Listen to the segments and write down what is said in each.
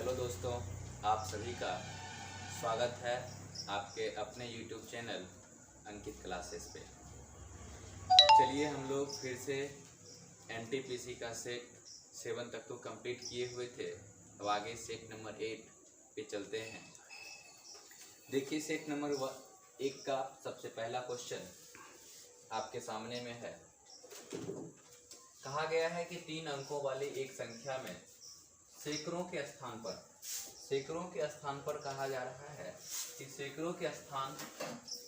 Hello दोस्तों, आप सभी का स्वागत है आपके अपने YouTube चैनल अंकित क्लासेस पे। चलिए हम लोग फिर से NTPC का सेट 7 तक तो कंप्लीट किए हुए थे। अब आगे सेट नंबर 8 पे चलते हैं। देखिए सेट नंबर 1 का सबसे पहला क्वेश्चन आपके सामने में है। कहा गया है कि 3 अंकों वाली एक संख्या में सैकड़ों के स्थान पर कहा जा रहा है कि सैकड़ों के स्थान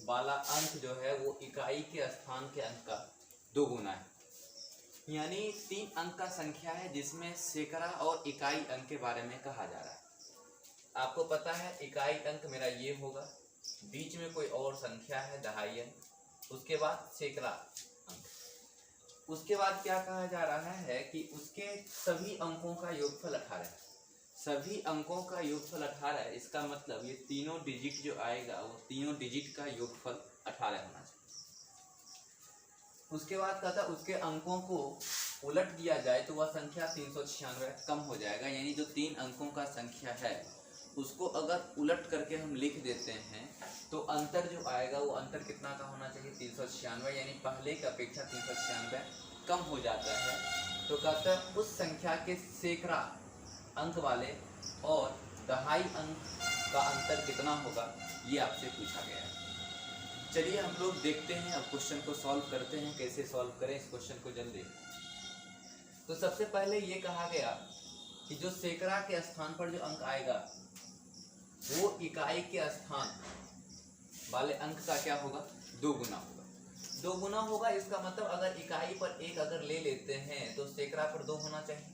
वाला अंक जो है वो इकाई के स्थान के अंक का 2 गुना है। यानी 3 अंक का संख्या है जिसमें सैकड़ा और इकाई अंक के बारे में कहा जा रहा है। आपको पता है इकाई अंक मेरा ये होगा, बीच में कोई और संख्या है दहाई अंक, उसके बाद सैकड़ा अंक। उसके बाद क्या कहा जा रहा है कि उसके सभी अंकों का योगफल 18 है। सभी अंकों का योगफल 18 है, इसका मतलब ये तीनों डिजिट जो आएगा वो तीनों डिजिट का योगफल 18 होना चाहिए। उसके बाद कहता उसके अंकों को उलट दिया जाए तो वह संख्या 396 कम हो जाएगा। यानी जो 3 अंकों का संख्या है उसको अगर उलट करके हम लिख देते हैं तो अंतर जो आएगा वो अंतर कितना का होना चाहिए, 396। यानी पहले की अपेक्षा 396 कम हो जाता है। तो कहता है उस संख्या के सैकड़ा अंक वाले और दहाई अंक का अंतर कितना होगा, ये आपसे पूछा गया है। चलिए हम लोग देखते हैं, अब क्वेश्चन को सॉल्व करते हैं। कैसे सॉल्व करें इस क्वेश्चन को जल्दी। तो सबसे पहले ये कहा गया कि जो सैकड़ा के स्थान पर जो अंक आएगा वो इकाई के स्थान वाले अंक का क्या होगा, 2 गुना होगा। 2 गुना होगा, इसका मतलब अगर इकाई पर 1 अगर ले लेते हैं तो सैकड़ा पर 2 होना चाहिए।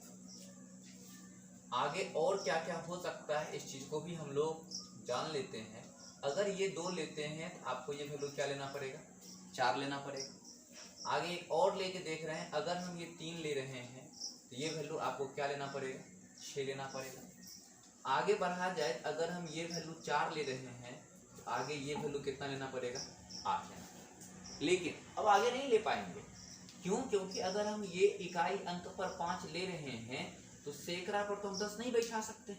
आगे और क्या क्या हो सकता है इस चीज को भी हम लोग जान लेते हैं। अगर ये 2 लेते हैं तो आपको ये वैल्यू क्या लेना पड़ेगा, 4 लेना पड़ेगा। आगे एक और लेके देख रहे हैं, अगर हम ये 3 ले रहे हैं तो ये वैल्यू आपको क्या लेना पड़ेगा, 6 लेना पड़ेगा। आगे बढ़ा जाए, अगर हम ये वैल्यू 4 ले रहे हैं तो आगे ये वैल्यू कितना लेना पड़ेगा, 8 लेना पड़ेगा। लेकिन अब आगे नहीं ले पाएंगे, क्यों? क्योंकि अगर हम ये इकाई अंक पर 5 ले रहे हैं तो सैकड़ा पर तो हम 10 नहीं बैठा सकते,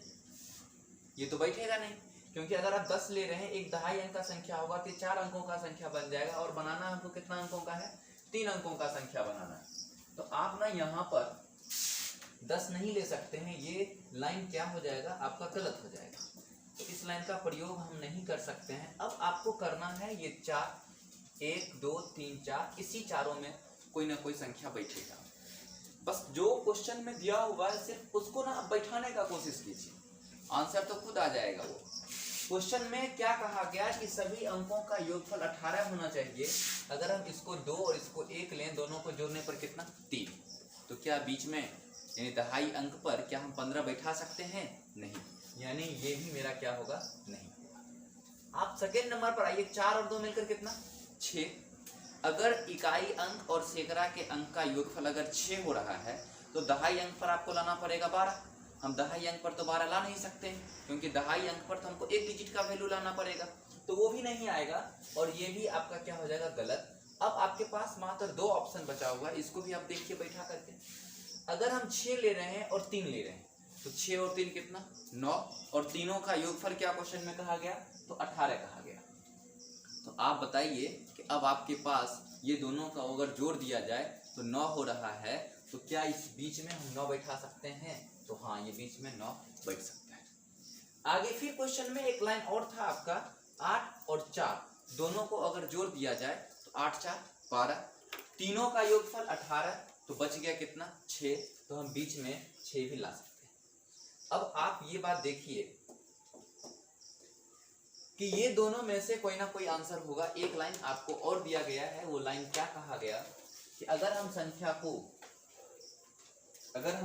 ये तो बैठेगा नहीं। क्योंकि अगर आप 10 ले रहे हैं, एक दहाई अंक का संख्या होगा तो 4 अंकों का संख्या बन जाएगा। और बनाना हमको कितना अंकों का है, 3 अंकों का संख्या बनाना है। तो आप ना यहाँ पर 10 नहीं ले सकते हैं, ये लाइन क्या हो जाएगा आपका, गलत हो जाएगा। तो इस लाइन का प्रयोग हम नहीं कर सकते हैं। अब आपको करना है ये 4, 1 2 3 4, इसी चारों में कोई ना कोई संख्या बैठेगा। बस जो क्वेश्चन में दिया हुआ है सिर्फ उसको ना आप बैठाने का कोशिश कीजिए, आंसर तो खुद आ जाएगा। वो क्वेश्चन में क्या कहा गया कि सभी अंकों का योगफल 18 होना चाहिए। अगर हम इसको 2 और इसको 1 लें, दोनों को जोड़ने पर कितना, 3। तो क्या बीच में यानी दहाई अंक पर क्या हम 15 बैठा सकते हैं, नहीं। यानी ये भी मेरा क्या होगा, नहीं। आप सेकेंड नंबर पर आइए, 4 और 2 मिलकर कितना, 6। अगर इकाई अंक और सैकड़ा के अंक का योगफल अगर 6 हो रहा है तो दहाई अंक पर आपको लाना पड़ेगा 12। हम दहाई अंक पर तो 12 ला नहीं सकते हैं, क्योंकि दहाई अंक पर तो हमको 1 डिजिट का वैल्यू लाना पड़ेगा, तो वो भी नहीं आएगा। और ये भी आपका क्या हो जाएगा, गलत। अब आपके पास मात्र 2 ऑप्शन बचा हुआ है, इसको भी आप देखिए बैठा करके। अगर हम 6 ले रहे हैं और 3 ले रहे हैं तो 6 और 3 कितना, 9। और तीनों का योगफल क्या क्वेश्चन में कहा गया, तो 18 कहा गया। तो आप बताइए कि अब आपके पास ये दोनों का अगर जोड़ दिया जाए तो 9 हो रहा है। तो क्या इस बीच में हम 9 बैठा सकते हैं, तो हाँ ये बीच में 9 बैठ सकता है। आगे फिर क्वेश्चन में एक लाइन और था आपका, 8 और 4 दोनों को अगर जोड़ दिया जाए तो 8 4 12, तीनों का योगफल 18, तो बच गया कितना, 6। तो हम बीच में 6 भी ला सकते हैं। अब आप ये बात देखिए कि ये दोनों में से कोई ना कोई आंसर होगा। एक लाइन आपको और दिया गया है, वो लाइन क्या कहा गया कि अगर हम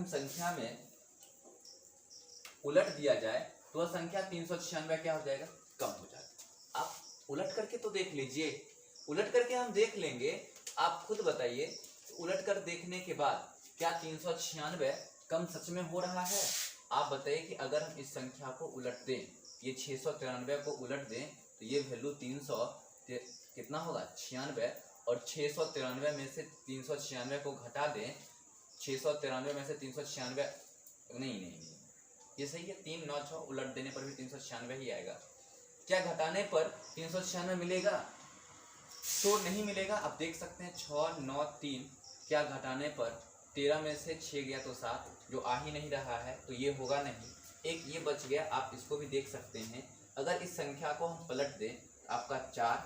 संख्या में उलट दिया जाए तो वह संख्या 396 क्या हो जाएगा, कम हो जाएगा। आप उलट करके तो देख लीजिए, उलट करके हम देख लेंगे। आप खुद बताइए, उलट कर देखने के बाद क्या 396 कम सच में हो रहा है? आप बताइए कि अगर हम इस संख्या को उलट दें, ये 693 को उलट दें तो ये वैल्यू 300 कितना होगा, 96। और 693 में से 396 को घटा दें, 693 में से 396 नहीं, ये सही है। 3 9 6 उलट देने पर भी 396 ही आएगा। क्या घटाने पर 396 मिलेगा? तो नहीं मिलेगा। अब देख सकते हैं 6 9 3, क्या घटाने पर 13 में से 6 गया तो 7, जो आ ही नहीं रहा है, तो ये होगा नहीं। एक ये बच गया, आप इसको भी देख सकते हैं। अगर इस संख्या को हम पलट दें, आपका 4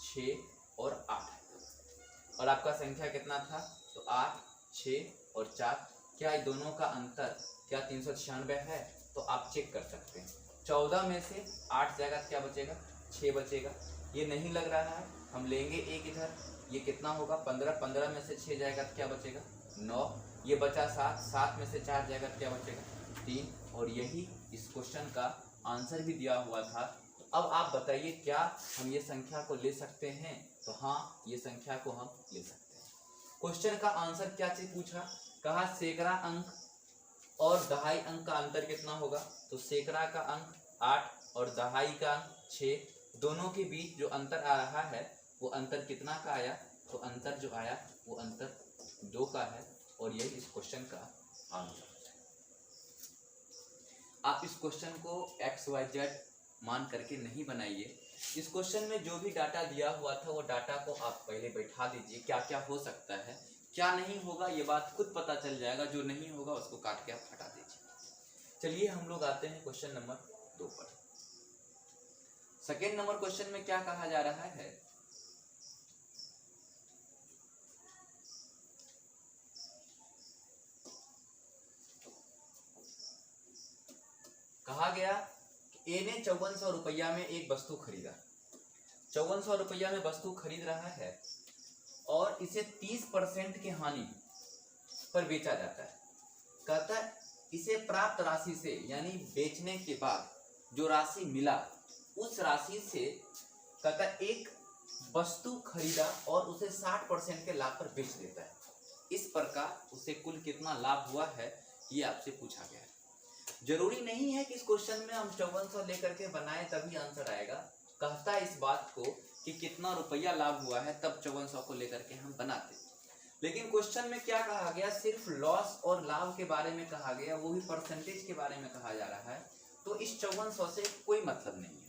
6 और 8, और आपका संख्या कितना था? तो 8 6 और 4। क्या ये दोनों का अंतर क्या 396 है? तो आप चेक कर सकते हैं। 14 में से 8 जाएगा तो क्या बचेगा? 6 बचेगा। ये नहीं लग रहा है, हम लेंगे एक इधर, ये कितना होगा? 15। 15 में से 6 जाएगा तो क्या बचेगा? 9। ये बचा 7। 7 में से 4 जाएगा तो क्या बचेगा? 3। और यही इस क्वेश्चन का आंसर भी दिया हुआ था। तो अब आप बताइए, क्या हम ये संख्या को ले सकते हैं? तो हाँ, ये संख्या को हम ले सकते हैं। क्वेश्चन का आंसर क्या चीज पूछा? कहा सैकड़ा अंक और दहाई अंक का अंतर कितना होगा? तो सैकड़ा का अंक 8 और दहाई का अंक 6, दोनों के बीच जो अंतर आ रहा है वो अंतर कितना का आया? तो अंतर जो आया वो अंतर 2 का है, और यही इस क्वेश्चन का आंसर है। आप इस क्वेश्चन को XYZ मान करके नहीं बनाइए। इस क्वेश्चन में जो भी डाटा दिया हुआ था वो डाटा को आप पहले बैठा दीजिए, क्या क्या हो सकता है, क्या नहीं होगा, ये बात खुद पता चल जाएगा। जो नहीं होगा उसको काट के आप हटा दीजिए। चलिए हम लोग आते हैं क्वेश्चन नंबर 2 पर। सेकेंड नंबर क्वेश्चन में क्या कहा जा रहा है? कहा गया कि ए ने 5400 रुपया में एक वस्तु खरीदा। 5400 रुपया में वस्तु खरीद रहा है और इसे 30% की हानि पर बेचा जाता है। कहता है इसे प्राप्त राशि से, यानी बेचने के बाद जो राशि मिला उस राशि से कहता है एक वस्तु खरीदा और उसे 60% के लाभ पर बेच देता है। इस प्रकार उसे कुल कितना लाभ हुआ है, ये आपसे पूछा गया है। जरूरी नहीं है कि इस क्वेश्चन में हम 5400 लेकर के बनाए तभी आंसर आएगा। कहता है इस बात को कि कितना रुपया लाभ हुआ है, तब 5400 को लेकर के हम बनाते। लेकिन क्वेश्चन में क्या कहा गया? सिर्फ लॉस और लाभ के बारे में कहा गया, वो भी परसेंटेज के बारे में कहा जा रहा है। तो इस 5400 से कोई मतलब नहीं है।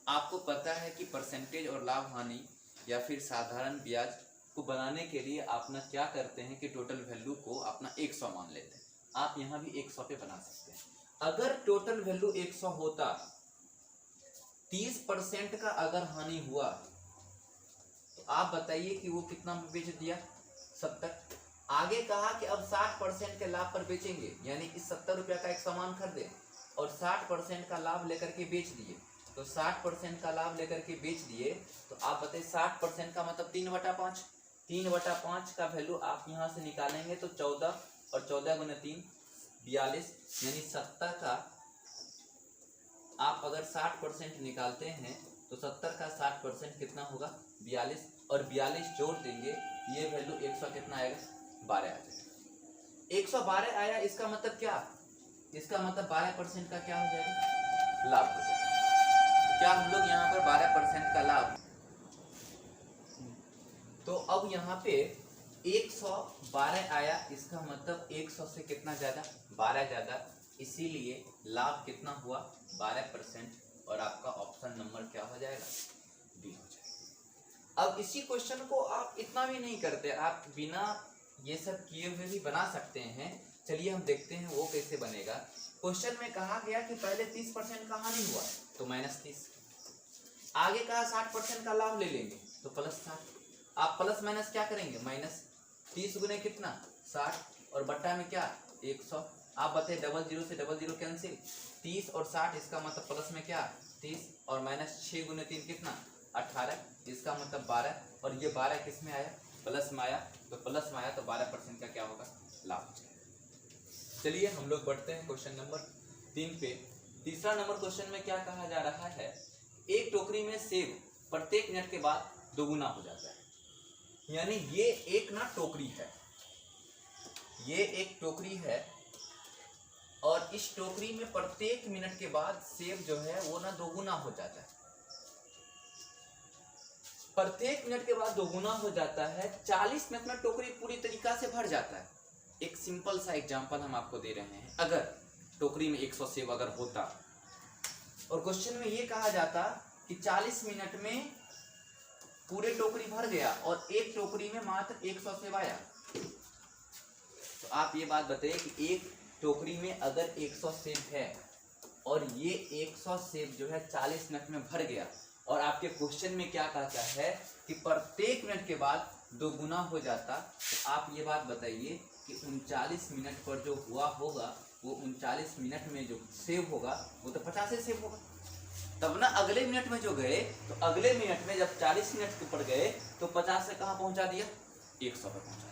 आपको पता है कि परसेंटेज और लाभ हानि या फिर साधारण ब्याज को बनाने के लिए अपना क्या करते हैं कि टोटल वैल्यू को अपना 100 मान लेते हैं। आप यहाँ भी 100 पे बना सकते हैं। अगर टोटल वैल्यू 100 होता, 30% का अगर हानि हुआ तो आप बताइए कि वो कितना में बेच दिया? 70। आगे कहा कि अब 60% के लाभ पर बेचेंगे, यानी इस 70 रुपया का एक सामान खरीदे और 60% का लाभ लेकर के बेच दिए। तो 60% का लाभ लेकर के बेच दिए, तो आप बताइए 60% का मतलब 3/5। 3/5 का वैल्यू आप यहाँ से निकालेंगे तो 14 और 14 गुना 3 42, यानी 70 का आप अगर 60% निकालते हैं तो 70 का 60% कितना होगा? 42, और 42 जोड़ देंगे, ये वैल्यू 100 कितना आएगा? 12 आ जाएगा। 112 आया, इसका मतलब क्या? इसका मतलब 12% का क्या हो जाएगा? लाभ हो जाएगा। तो क्या हम लोग यहाँ पर 12% का लाभ, तो अब यहाँ पे 112 आया, इसका मतलब 100 से कितना ज्यादा? 12 ज्यादा, इसीलिए लाभ कितना हुआ? 12%, और आपका ऑप्शन नंबर क्या हो जाएगा? बी हो जाएगा। अब इसी क्वेश्चन को आप इतना भी नहीं करते, आप बिना ये सब किए हुए भी बना सकते हैं। चलिए हम देखते हैं वो कैसे बनेगा। क्वेश्चन में कहा गया कि पहले 30% का हानि हुआ तो -30, आगे कहा 60% का लाभ ले लेंगे तो +60। आप प्लस माइनस क्या करेंगे? माइनस। 30 गुने कितना? 60, और बट्टा में क्या? 100। आप बताइए, 00 से 00 कैंसिल, 30 और 60, इसका मतलब प्लस में क्या? 30, और माइनस 6 गुने 3 कितना? 18, इसका मतलब 12, और ये 12 किस में आया? प्लस में आया। तो प्लस में आया तो 12% का क्या होगा? लाभ हो जाएगा। चलिए हम लोग बढ़ते हैं क्वेश्चन नंबर 3 पे। तीसरा नंबर क्वेश्चन में क्या कहा जा रहा है? एक टोकरी में सेब प्रत्येक मिनट के बाद दोगुना हो जाता है। यानी ये एक ना टोकरी है, ये एक टोकरी है, और इस टोकरी में प्रत्येक मिनट के बाद सेब जो है वो ना दोगुना हो जाता है। प्रत्येक मिनट के बाद दोगुना हो जाता है। 40 मिनट में टोकरी पूरी तरीका से भर जाता है। एक सिंपल सा एग्जांपल हम आपको दे रहे हैं। अगर टोकरी में 100 सेब अगर होता, और क्वेश्चन में ये कहा जाता कि 40 मिनट में पूरे टोकरी भर गया और एक टोकरी में मात्र 100 सेब आया, तो आप ये बात बताइए कि एक टोकरी में अगर 100 सेब है और ये 100 सेब जो है 40 मिनट में भर गया, और आपके क्वेश्चन में क्या कहता है कि प्रत्येक मिनट के बाद 2 गुना हो जाता, तो आप ये बात बताइए कि 39 मिनट पर जो हुआ होगा वो 39 मिनट में जो सेव होगा वो तो 50 से सेव होगा। तब ना अगले मिनट में जो गए, तो अगले मिनट में जब 40 मिनट के ऊपर गए तो 50 से कहाँ पहुंचा दिया, 100 पर पहुंचा दिया।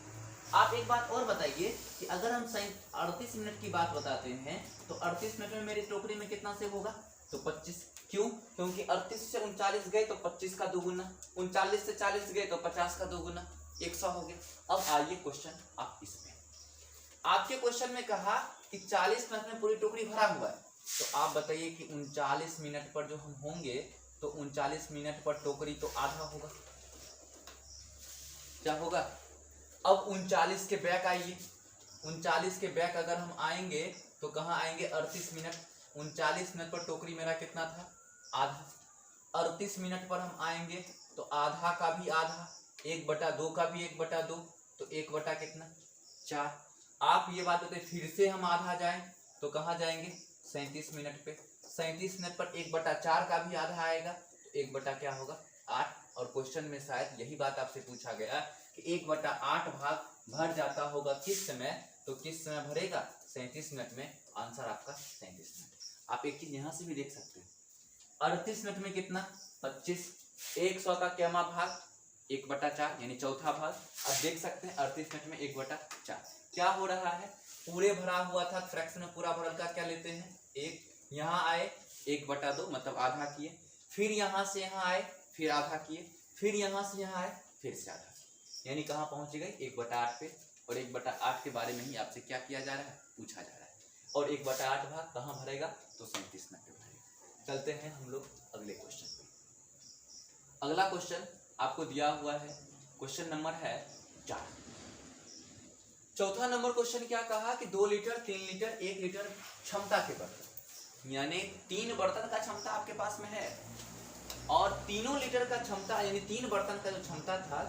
आप एक बात और बताइए कि अगर हम 38 मिनट की बात बताते हैं तो 38 मिनट में मेरी टोकरी में कितना सेव होगा, तो 25। क्यों? क्योंकि 38 से 39 गए तो 25 का 2 गुना, 39 से 40 गए तो 50 का 2 गुना, 100 हो गया। अब आइए क्वेश्चन आप इसमें, आपके क्वेश्चन में कहा कि 40 मिनट में पूरी टोकरी भरा हुआ है, तो आप बताइए कि 39 मिनट पर जो हम होंगे तो 39 मिनट पर टोकरी तो आधा होगा, क्या होगा। अब 39 के बैक आइए, 39 के बैक अगर हम आएंगे तो कहाँ आएंगे, 38 मिनट। 39 मिनट पर टोकरी मेरा कितना था, आधा। 38 मिनट पर हम आएंगे तो आधा का भी आधा, 1/2 का भी 1/2, तो 1 कितना, 4। आप ये बात बताइए फिर से हम आधा जाएं तो कहाँ जाएंगे, 37 मिनट पे। 37 मिनट पर 1/4 का भी आधा आएगा, तो 1 क्या होगा, 8। और क्वेश्चन में शायद यही बात आपसे पूछा गया कि 1/8 भाग भर जाता होगा किस समय, तो किस समय भरेगा, 37 मिनट में। आंसर आपका 37 मिनट। आप एक चीज यहाँ से भी देख सकते हैं, 38 मिनट में कितना, 25। 100 का क्या भाग, 1/4 यानी चौथा भाग। अब देख सकते हैं 38 मिनट में 1/4 क्या हो रहा है, पूरे भरा हुआ था, फ्रैक्शन में पूरा भरल का क्या लेते हैं, 1। यहाँ आए 1/2 मतलब आधा किए, फिर यहाँ से यहाँ आए फिर आधा किए, फिर यहाँ से यहाँ आए फिर से आधा किए, यानी कहाँ पहुंच गए, 1/8 पे। और 1/8 के बारे में ही आपसे क्या किया जा रहा है, पूछा जा रहा है। और 1/8 भाग कहाँ भरेगा, तो 37 मिनट में भरेगा। चलते हैं हम लोग अगले क्वेश्चन पे। अगला क्वेश्चन आपको दिया हुआ है, क्वेश्चन नंबर है 4। चौथा नंबर क्वेश्चन क्या कहा कि 2 लीटर 3 लीटर 1 लीटर क्षमता के बर्तन, यानी 3 बर्तन का क्षमता आपके पास में है और तीनों लीटर का क्षमता, यानी 3 बर्तन का जो क्षमता था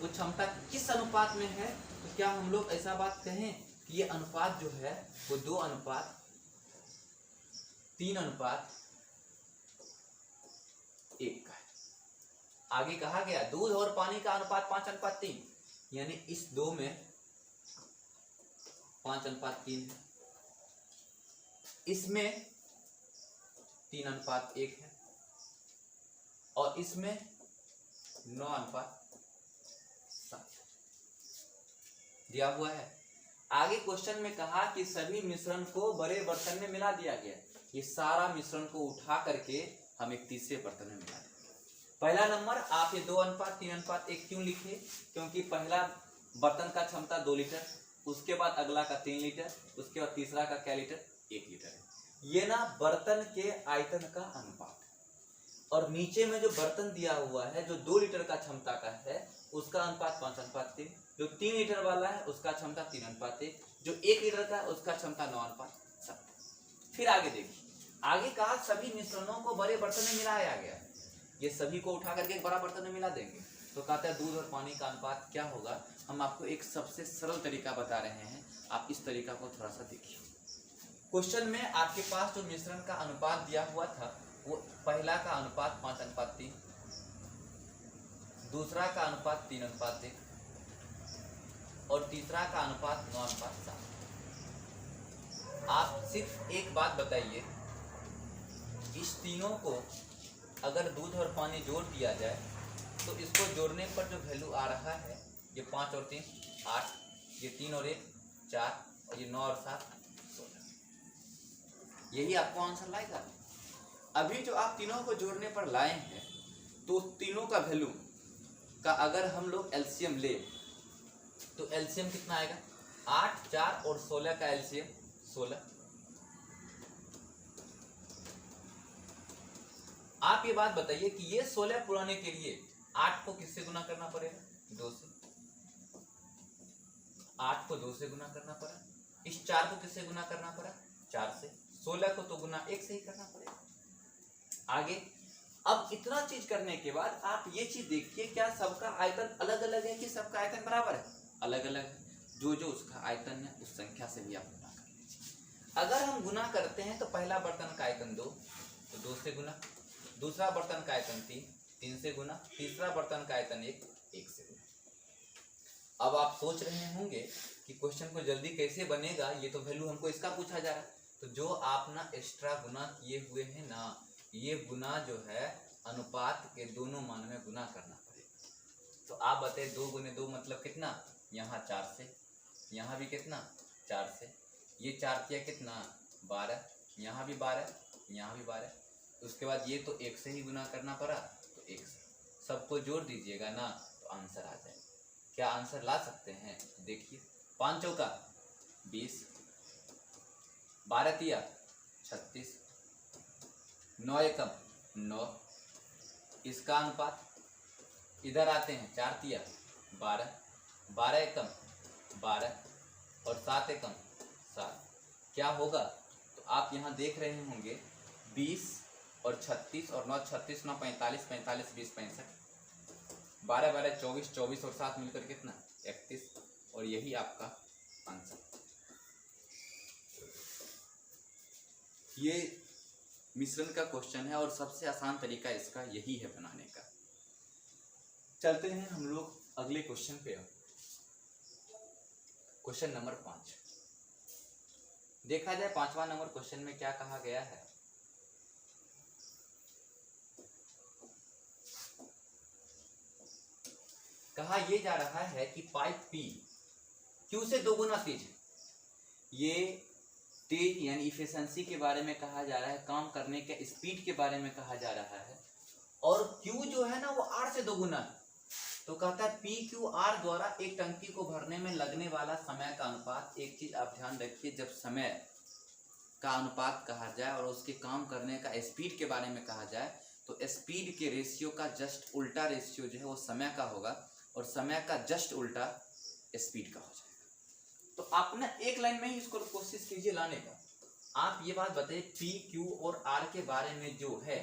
वो क्षमता किस अनुपात में है, तो क्या हम लोग ऐसा बात कहें कि ये अनुपात जो है वो 2:3:1 का है। आगे कहा गया दूध और पानी का अनुपात 5:3, यानी इस 2 में 5:3 है, इसमें 3:1 है और इसमें 9:7 दिया हुआ है। आगे क्वेश्चन में कहा कि सभी मिश्रण को बड़े बर्तन में मिला दिया गया। ये सारा मिश्रण को उठा करके हम एक तीसरे बर्तन में मिला देंगे। पहला नंबर आप ये 2:3:1 क्यों लिखे, क्योंकि पहला बर्तन का क्षमता 2 लीटर, उसके बाद अगला का 3 लीटर, उसके बाद तीसरा का क्या लीटर, 1 लीटर है। ये ना बर्तन के आयतन का अनुपात है। और नीचे में जो बर्तन दिया हुआ है जो 2 लीटर का क्षमता का है उसका अनुपात 5:3, जो 3 लीटर वाला है उसका क्षमता 3:1, जो 1 लीटर का है उसका क्षमता 9:7। फिर आगे देखिए, आगे कहा सभी मिश्रणों को बड़े बर्तन में मिलाया गया। ये सभी को उठा करके एक बड़ा बर्तन में मिला देंगे, तो कहते हैं दूध और पानी का अनुपात क्या होगा। हम आपको एक सबसे सरल तरीका बता रहे हैं, आप इस तरीका को थोड़ा सा देखिए। क्वेश्चन में आपके पास जो मिश्रण का अनुपात दिया हुआ था वो पहला का अनुपात 5:3, दूसरा का अनुपात 3:1 और तीसरा का अनुपात 9:7। आप सिर्फ एक बात बताइए, इस तीनों को अगर दूध और पानी जोड़ दिया जाए तो इसको जोड़ने पर जो वैल्यू आ रहा है ये 5 और 3 8, ये 3 और 1 4 और ये 9 और 7 16, यही आपको आंसर लाएगा। अभी जो आप तीनों को जोड़ने पर लाए हैं तो तीनों का वैल्यू का अगर हम लोग एलसीएम ले तो एलसीएम कितना आएगा, 8 4 और 16 का एलसीएम 16। आप ये बात बताइए कि ये 16 पुराने के लिए 8 को किससे गुना करना पड़ेगा, 2 से। 8 को 2 से गुना करना पड़ा। इस 4 को किससे गुना करना पड़ा, 4 से। 16 को तो गुना 1 से ही करना पड़ेगा। आगे अब इतना चीज करने के बाद आप ये चीज देखिए, क्या सबका आयतन अलग अलग है कि सबका आयतन बराबर है? अलग अलग है। जो जो उसका आयतन है उस संख्या से भी आप गुना कर लीजिए। अगर हम गुना करते हैं तो पहला बर्तन का आयतन 2, तो 2 से गुना, दूसरा बर्तन का आयतन 3, 3 से गुना, तीसरा बर्तन का आयतन 1, 1 से गुना। अब आप सोच रहे होंगे कि क्वेश्चन को जल्दी कैसे बनेगा, ये तो वैल्यू हमको इसका पूछा जा रहा है। तो जो आप ना एक्स्ट्रा गुना किए हुए हैं ना, ये गुना जो है अनुपात के दोनों मान में गुना करना पड़ेगा। तो आप बताइए 2 गुने 2 मतलब कितना? यहाँ 4 से, यहाँ भी कितना? 4 से, ये 4 किया कितना? 12, यहाँ भी 12, यहाँ भी 12। उसके बाद ये तो 1 से ही गुना करना पड़ा, तो 1 से सबको जोड़ दीजिएगा ना, तो आंसर आ जाएगा। क्या आंसर ला सकते हैं? देखिए 5 चौका 20, 12 तिया 36, 9 एकम 9, इसका अनुपात इधर आते हैं 4 तिया 12, 12 एकम 12 और 7 एकम 7। क्या होगा? तो आप यहाँ देख रहे होंगे 20 और 36 और 9 36 9 45 45 20 65, 12 12 24 24 और 7 मिलकर कितना? 31। और यही आपका आंसर। ये मिश्रण का क्वेश्चन है और सबसे आसान तरीका इसका यही है बनाने का। चलते हैं हम लोग अगले क्वेश्चन पे। क्वेश्चन नंबर 5 देखा जाए। 5वां नंबर क्वेश्चन में क्या कहा गया है? कहा यह जा रहा है कि पाइप P Q से 2 गुना तेज है। ये तेज यानी इफिशिएंसी के बारे में कहा जा रहा है, काम करने के स्पीड के बारे में कहा जा रहा है। और Q जो है ना वो R से 2 गुना है। तो कहता है PQR द्वारा एक टंकी को भरने में लगने वाला समय का अनुपात। एक चीज आप ध्यान रखिए, जब समय का अनुपात कहा जाए और उसके काम करने का स्पीड के बारे में कहा जाए, तो स्पीड के रेशियो का जस्ट उल्टा रेशियो जो है वो समय का होगा और समय का जस्ट उल्टा स्पीड का हो जाएगा। तो आप ना एक लाइन में ही इसको कोशिश कीजिए लाने का। आप ये बात बताइए P, Q और R के बारे में जो है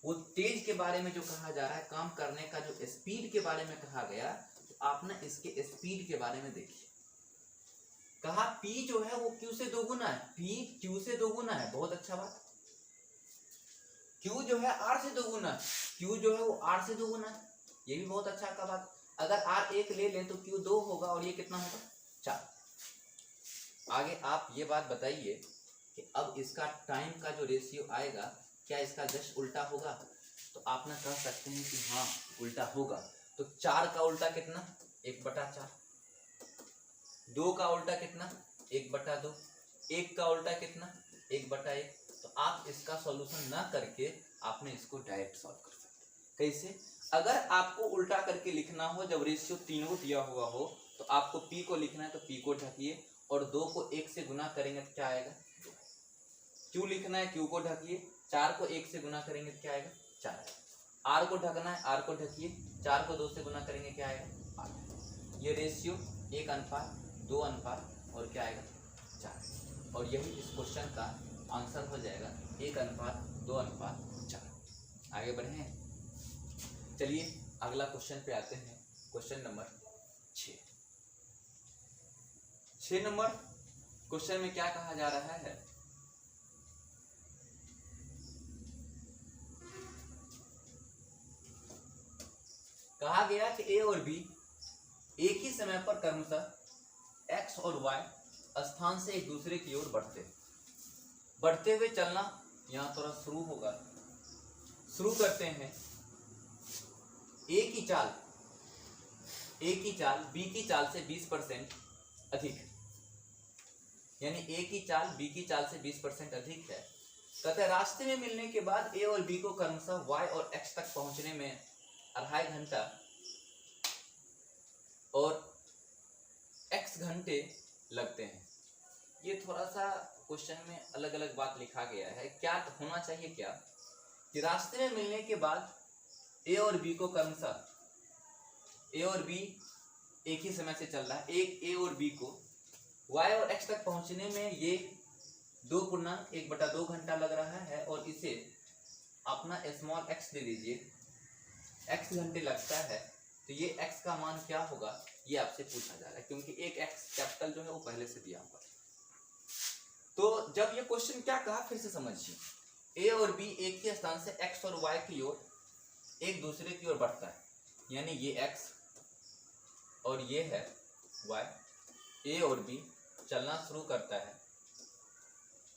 वो तेज के बारे में जो कहा जा रहा है, काम करने का जो स्पीड के बारे में कहा गया, तो आप ना इसके स्पीड के बारे में देखिए। कहा P जो है वो Q से 2 गुना है, P Q से 2 गुना है, बहुत अच्छा बात। Q जो है R से 2 गुना है, Q जो है वो R से 2 गुना है, ये भी बहुत अच्छा का बात। अगर R 1 ले लें तो Q 2 होगा और ये कितना होगा? 4। आगे आप ये बात बताइए कि अब इसका टाइम का जो रेशियो आएगा, क्या इसका जस्ट उल्टा होगा? तो आप ना कह सकते हैं कि हाँ उल्टा होगा। तो 4 का उल्टा कितना? 1/4। 2 का उल्टा कितना? 1/2। 1 का उल्टा कितना? 1/1। तो आप इसका सॉल्यूशन ना करके आपने इसको डायरेक्ट सॉल्व कर सकते। कैसे? अगर आपको उल्टा करके लिखना हो, जब रेशियो तीनों दिया हुआ हो, तो आपको P को लिखना है तो P को ढकिए और 2 को 1 से गुना करेंगे तो क्या आएगा? Q लिखना है, Q को ढकिए, 4 को 1 से गुना करेंगे तो क्या आएगा? 4। R को ढकना है, R को ढकिए, 4 को 2 से गुना करेंगे क्या आएगा? 8। ये रेशियो 1:2 और क्या आएगा? 4। और यही इस क्वेश्चन का आंसर हो जाएगा, 1:2:4। आगे बढ़े। चलिए अगला क्वेश्चन पे आते हैं। Question number 6। 6 नंबर क्वेश्चन में क्या कहा जा रहा है? कहा गया कि A और B एक ही समय पर क्रमशः X और Y स्थान से एक दूसरे की ओर बढ़ते हुए चलना। यहाँ थोड़ा शुरू होगा, शुरू करते हैं। A की चाल B की चाल से 20% अधिक है, यानी A की चाल B की चाल से 20% अधिक है। कहते हैं रास्ते में मिलने के बाद A और B को क्रमशः Y और X तक पहुंचने में 2.5 घंटा और X घंटे लगते हैं। ये थोड़ा सा क्वेश्चन में अलग अलग बात लिखा गया है। क्या होना चाहिए? क्या कि रास्ते में मिलने के बाद A और B को क्रमशः A और B एक ही समय से चल रहा है। एक A और B को Y और X तक पहुंचने में ये 2.1/2 घंटा लग रहा है और इसे अपना स्मॉल x दे दीजिए, x घंटे लगता है, तो ये x का मान क्या होगा ये आपसे पूछा जा रहा है, क्योंकि एक x कैपिटल जो है वो पहले से दिया हुआ है। तो जब ये क्वेश्चन क्या कहा फिर से समझिए, a और b एक ही स्थान से x और y की ओर एक दूसरे की ओर बढ़ता है, यानी ये x और ये है y, a और b चलना शुरू करता है,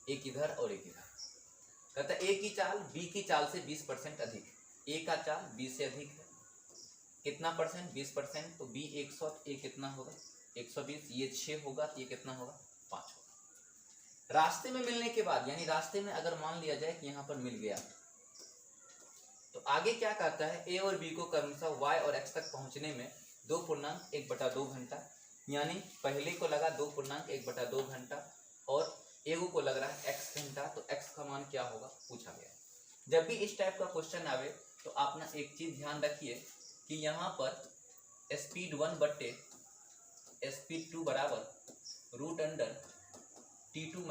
एक इधर और एक इधर। कहता है a की चाल b की चाल से 20% अधिक है, a का चाल b से अधिक है, कितना परसेंट? 20%, तो b 100, a कितना होगा 120, ये 6 होगा, तो ये कितना होगा 5 होगा। रास्ते में मिलने के बाद, यानी रास्ते में अगर मान लिया जाए कि यहाँ पर मिल गया, तो आगे क्या कहता है, a और b को क्रमशः y और x तक पहुंचने में 2.1/2 घंटा, यानी पहले को लगा 2.1/2 घंटा और एगो को लग रहा है x घंटा, तो x का मान क्या होगा पूछा गया। जब भी इस टाइप का क्वेश्चन आवे तो आप ना एक चीज ध्यान रखिए कि यहाँ पर स्पीड 1 बट्टे स्पीड 2 बराबर √t2 -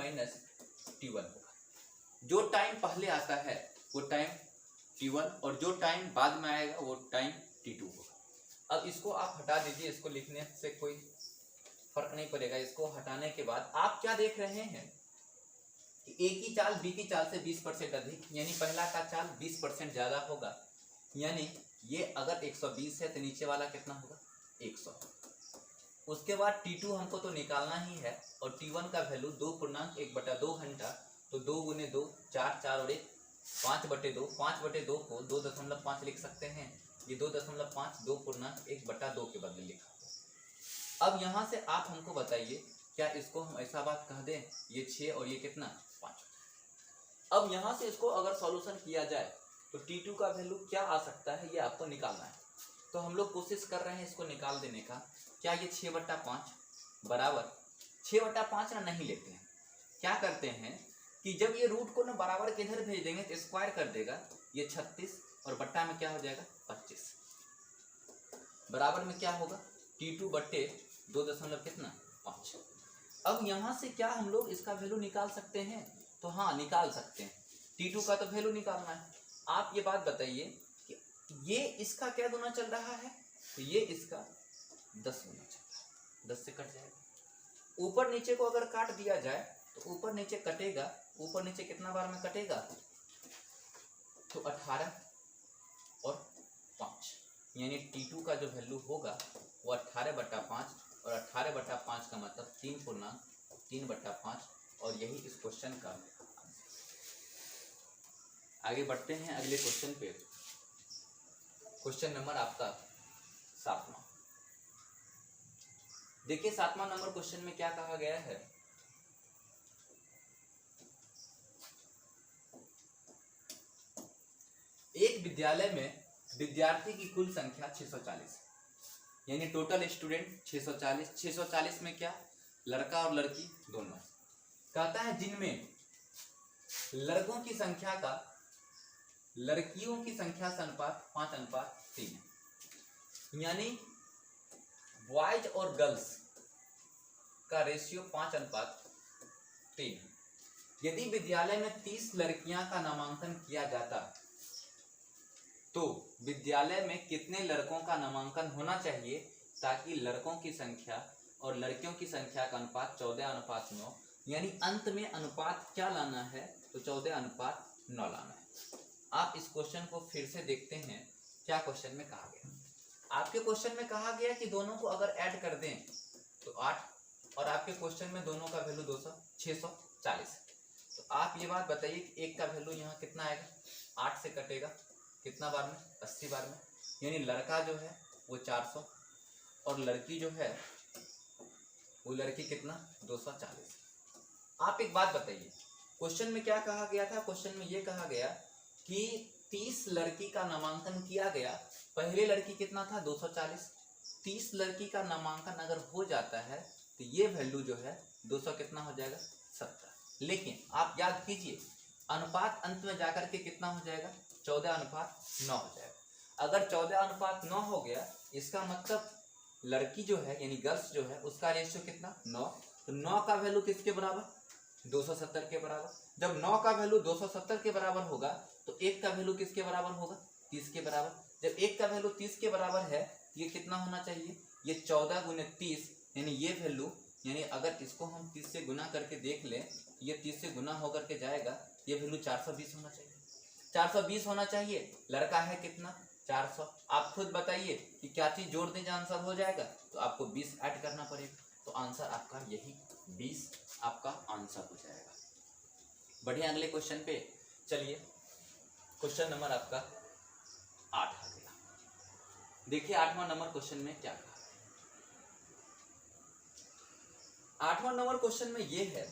t1 होगा। जो टाइम पहले आता है वो टाइम t1 और जो टाइम बाद में आएगा वो टाइम t2 होगा। अब इसको आप हटा दीजिए, इसको लिखने से कोई फर्क नहीं पड़ेगा। इसको हटाने के बाद आप क्या देख रहे हैं कि a की चाल b की चाल से 20% अधिक, यानी पहला का चाल 20% ज्यादा होगा, यानी ये अगर 120 है तो नीचे वाला कितना होगा 100। उसके बाद t2 हमको तो निकालना ही है और t1 का वैल्यू 2.1/2 घंटा, तो 2 × 2 4, 4 और 1 5/2, 5/2 को 2.5 लिख सकते हैं, ये 2.5 2.1/2 के बदले लिखा। अब यहाँ से आप हमको बताइए, क्या इसको हम ऐसा बात कह दें, ये 6 और ये कितना 5। अब यहाँ से इसको अगर सॉल्यूशन किया जाए तो t2 का वैल्यू क्या आ सकता है ये आपको निकालना है। तो हम लोग कोशिश कर रहे हैं इसको निकाल देने का। क्या ये 6/5 बराबर 6/5 ना नहीं लेते हैं, क्या करते हैं कि जब ये रूट को ना बराबर के इधर भेज देंगे तो स्क्वायर कर देगा, ये 36 और बट्टा में क्या हो जाएगा 25, बराबर में क्या होगा t2 बट्टे 2.5। अब यहाँ से क्या हम लोग इसका वैल्यू निकाल सकते हैं, तो हाँ निकाल सकते हैं। t2 का तो वैल्यू निकालना है। आप ये बात बताइए कि ये इसका क्या गुना चल रहा है, तो ये इसका 10 गुना चल रहा है, 10 से कट जाएगा। ऊपर नीचे को अगर काट दिया जाए तो ऊपर नीचे कटेगा, ऊपर नीचे कितना बार में कटेगा, तो 18 और 5, यानी t2 का जो वैल्यू होगा वो 18/5 और 18/5 का मतलब 3.3/5 और यही इस क्वेश्चन का। आगे बढ़ते हैं अगले क्वेश्चन पे। क्वेश्चन नंबर आपका 7वां। देखिए 7वां नंबर क्वेश्चन में क्या कहा गया है, एक विद्यालय में विद्यार्थी की कुल संख्या 640, यानी टोटल स्टूडेंट 640। 640 में क्या लड़का और लड़की दोनों। कहता है जिनमें लड़कों की संख्या का लड़कियों की संख्या से अनुपात 5:3 है, यानी बॉयज और गर्ल्स का रेशियो 5:3 है। यदि विद्यालय में 30 लड़कियां का नामांकन किया जाता तो विद्यालय में कितने लड़कों का नामांकन होना चाहिए ताकि लड़कों की संख्या और लड़कियों की संख्या का अनुपात 14:9, यानी अंत में अनुपात क्या लाना है, तो 14:9 लाना है। आप इस क्वेश्चन को फिर से देखते हैं, क्या क्वेश्चन में कहा गया। आपके क्वेश्चन में कहा गया कि दोनों को अगर ऐड कर दें तो 8, और आपके क्वेश्चन में दोनों का वैल्यू 640। तो आप ये बात बताइए कि एक का वैल्यू यहाँ कितना आएगा, 8 से कटेगा कितना बार में 80 बार में, यानी लड़का जो है वो 400 और लड़की जो है वो लड़की कितना 240। आप एक बात बताइए, क्वेश्चन में क्या कहा गया था, क्वेश्चन में ये कहा गया कि 30 लड़की का नामांकन किया गया, पहले लड़की कितना था 240, 30 लड़की का नामांकन अगर हो जाता है तो ये वैल्यू जो है 200 कितना हो जाएगा 70। लेकिन आप याद कीजिए अनुपात अंत में जाकर के कितना हो जाएगा 14:9 हो जाएगा। अगर 14:9 हो गया इसका मतलब लड़की जो है यानी गर्ल्स जो है उसका रेशियो कितना 9, तो 9 का वैल्यू किसके बराबर 270 के बराबर। जब 9 का वैल्यू 270 के बराबर होगा तो 1 का वैल्यू किसके बराबर होगा? 30 के बराबर। जब 1 का वैल्यू 30 के बराबर है, ये कितना होना चाहिए? ये 14 गुने 30, यानी ये वैल्यू, यानी अगर इसको हम 30 से गुना करके देख लें, ये 30 से गुना होकर के जाएगा, ये वैल्यू 420 होना चाहिए। 420 होना चाहिए। लड़का है कितना? 400। आप खुद बताइए कि क्या चीज जोड़ दें आंसर हो जाएगा? तो आपको 20 ऐड करना पड़ेगा, तो आंसर आपका यही 20 आपका आंसर हो जाएगा। बढ़िया, अगले क्वेश्चन पे चलिए। क्वेश्चन नंबर आपका 8 आ गया। देखिए 8वां नंबर क्वेश्चन में क्या कहा। 8वां नंबर क्वेश्चन में ये है,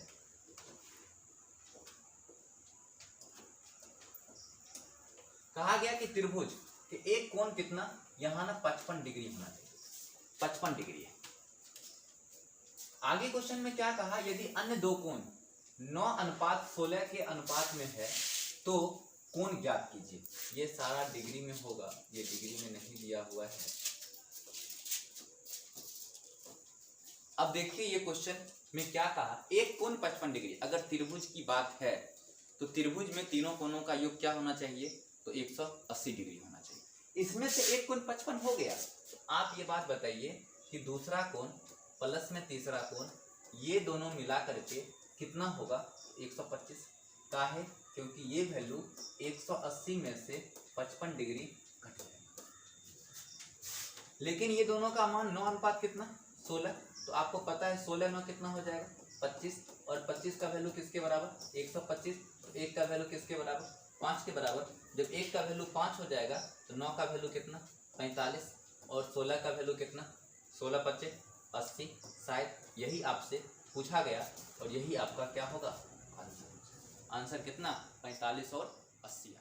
कहा गया कि त्रिभुज के एक कोण कितना, यहां ना 55 डिग्री होना चाहिए, 55 डिग्री है। आगे क्वेश्चन में क्या कहा, यदि अन्य दो कोण 9:16 के अनुपात में है तो कोण ज्ञात कीजिए। ये सारा डिग्री में होगा, ये डिग्री में नहीं दिया हुआ है। अब देखिए ये क्वेश्चन में क्या कहा, एक कोण 55 डिग्री। अगर त्रिभुज की बात है तो त्रिभुज में तीनों कोणों का योग क्या होना चाहिए? तो 180 डिग्री होना चाहिए। इसमें से एक कोण 55 हो गया, तो आप ये बात बताइए कि दूसरा कोण प्लस में तीसरा कोण, ये दोनों मिला करके कितना होगा? 125 का है, क्योंकि ये वैल्यू 180 में से 55 डिग्री घट जाएगी। लेकिन ये दोनों का मान 9 अनुपात कितना? 16। तो आपको पता है 16 9 कितना हो जाएगा? 25। और 25 का वैल्यू किसके बराबर? 125। तो 1 का वैल्यू किसके बराबर? 5 के बराबर। जब 1 का वैल्यू 5 हो जाएगा तो 9 का वैल्यू कितना? 45। और 16 का वैल्यू कितना? 16 × 25 80। शायद यही आपसे पूछा गया और यही आपका क्या होगा? आंसर। आंसर कितना? 45 और 80।